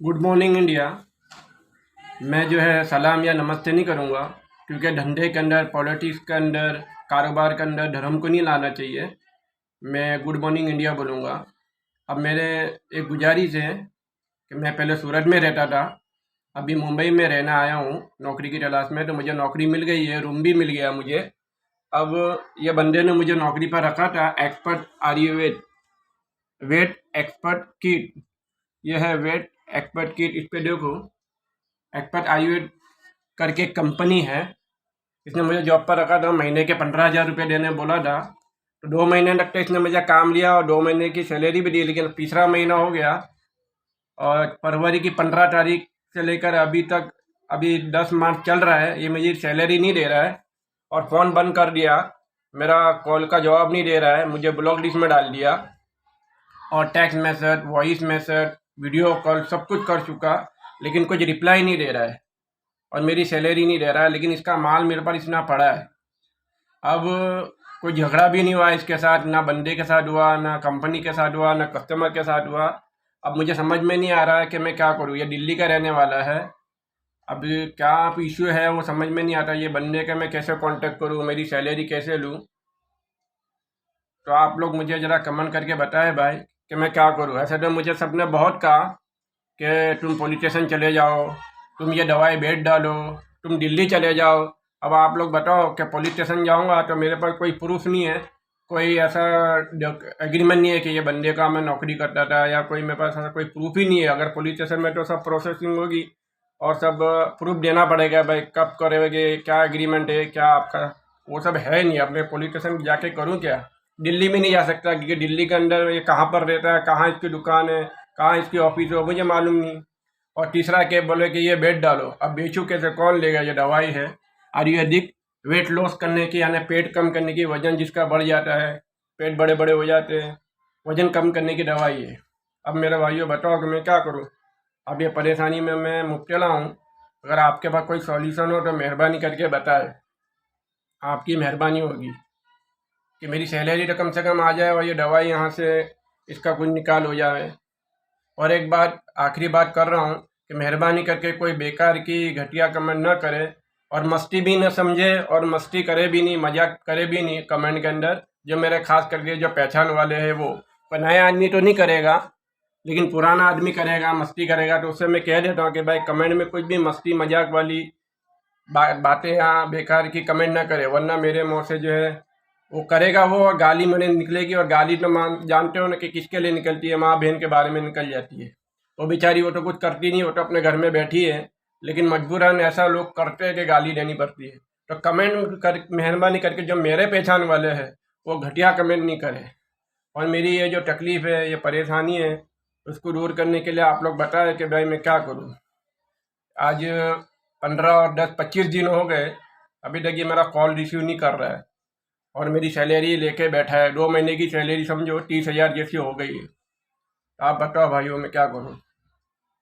Good morning India. मैं जो है सलाम या नमस्ते नहीं करूँगा, क्योंकि धंधे के अंदर, पॉलिटिक्स के अंदर, कारोबार के अंदर धर्म को नहीं लाना चाहिए। मैं गुड मॉर्निंग इंडिया बोलूँगा। अब मेरे एक गुजारिश है कि मैं पहले सूरत में रहता था, अभी मुंबई में रहना आया हूँ नौकरी की तलाश में। तो मुझे नौकरी मिल गई है, रूम भी मिल गया मुझे। अब ये बंदे ने मुझे नौकरी पर रखा था, expert Ayurveda weight expert kit. ये है वेट एक्सपर्ट किट, इस पे देखो, एक्सपर्ट आयुर्वेद करके एक कंपनी है। इसने मुझे जॉब पर रखा था, महीने के 15,000 रुपये देने बोला था। तो 2 महीने तक तो इसने मुझे काम लिया और 2 महीने की सैलरी भी दी, लेकिन तीसरा महीना हो गया और फरवरी की 15 तारीख से लेकर अभी तक, अभी 10 मार्च चल रहा है, ये मुझे सैलरी नहीं दे रहा है और फ़ोन बंद कर दिया। मेरा कॉल का जवाब नहीं दे रहा है, मुझे ब्लॉक लिस्ट में डाल दिया और text message, voice message, video call सब कुछ कर चुका, लेकिन कुछ रिप्लाई नहीं दे रहा है और मेरी सैलरी नहीं दे रहा है। लेकिन इसका माल मेरे पर इतना पड़ा है। अब कोई झगड़ा भी नहीं हुआ इसके साथ, ना बंदे के साथ हुआ, ना कंपनी के साथ हुआ, ना कस्टमर के साथ हुआ। अब मुझे समझ में नहीं आ रहा है कि मैं क्या करूँ। ये दिल्ली का रहने वाला है। अब क्या इशू है वो समझ में नहीं आता। ये बंदे का मैं कैसे कांटेक्ट करूँ, मेरी सैलरी कैसे लूँ? तो आप लोग मुझे ज़रा कमेंट करके बताएं भाई कि मैं क्या करूँ। ऐसे तो मुझे सबने बहुत कहा कि तुम पुलिस स्टेशन चले जाओ, तुम ये दवाई बेच डालो, तुम दिल्ली चले जाओ। अब आप लोग बताओ कि पुलिस स्टेशन जाऊंगा तो मेरे पास कोई प्रूफ नहीं है, कोई ऐसा एग्रीमेंट नहीं है कि ये बंदे का मैं नौकरी करता था, या कोई मेरे पास ऐसा कोई प्रूफ ही नहीं है। अगर पुलिस स्टेशन में तो सब प्रोसेसिंग होगी और सब प्रूफ देना पड़ेगा, भाई कब करोगे, क्या एग्रीमेंट है, क्या आपका, वो सब है नहीं। अपने पुलिस स्टेशन जाके करूँ क्या? दिल्ली में नहीं जा सकता, क्योंकि दिल्ली के अंदर ये कहाँ पर रहता है, कहाँ इसकी दुकान है, कहाँ इसकी ऑफिस है, मुझे मालूम नहीं। और तीसरा के बोले कि ये बेच डालो। अब बेचू कैसे, कौन लेगा? ये दवाई है आयुर्वेदिक, वेट लॉस करने की, यानी पेट कम करने की, वजन जिसका बढ़ जाता है, पेट बड़े बड़े हो जाते हैं, वजन कम करने की दवाई है। अब मेरे भाइयों बताओ कि मैं क्या करूं? अब ये परेशानी में मैं मुब्तला हूं। अगर आपके पास कोई सॉल्यूशन हो तो मेहरबानी करके बताएं, आपकी मेहरबानी होगी कि मेरी सैलरी तो कम से कम आ जाए और ये दवाई यहाँ से इसका कुछ निकाल हो जाए। और एक बात, आखिरी बात कर रहा हूँ कि मेहरबानी करके कोई बेकार की घटिया कमेंट न करे और मस्ती भी न समझे और मस्ती करे भी नहीं, मजाक करे भी नहीं कमेंट के अंदर। जो मेरे खास करके जो पहचान वाले हैं वो, पर नया आदमी तो नहीं करेगा, लेकिन पुराना आदमी करेगा, मस्ती करेगा। तो उससे मैं कह देता हूँ कि भाई कमेंट में कुछ भी मस्ती मजाक वाली बातें यहाँ बेकार की कमेंट ना करे, वरना मेरे मुँह से जो है वो करेगा वो, और गाली मुझे निकलेगी। और गाली तो मान जानते हो ना कि किसके लिए निकलती है, माँ बहन के बारे में निकल जाती है। वो बेचारी, वो तो कुछ करती नहीं, वो तो अपने घर में बैठी है, लेकिन मजबूरन ऐसा लोग करते हैं कि गाली देनी पड़ती है। तो कमेंट कर, मेहरबानी करके जो मेरे पहचान वाले हैं वो घटिया कमेंट नहीं करें। और मेरी ये जो तकलीफ़ है, ये परेशानी है, उसको दूर करने के लिए आप लोग बताएं कि भाई मैं क्या करूँ। आज 15 और 10-25 दिन हो गए, अभी तक ये मेरा कॉल रिसीव नहीं कर रहा है और मेरी सैलरी लेके बैठा है। 2 महीने की सैलरी समझो 30,000 जैसी हो गई है। आप बताओ भाइयों मैं क्या करूँ?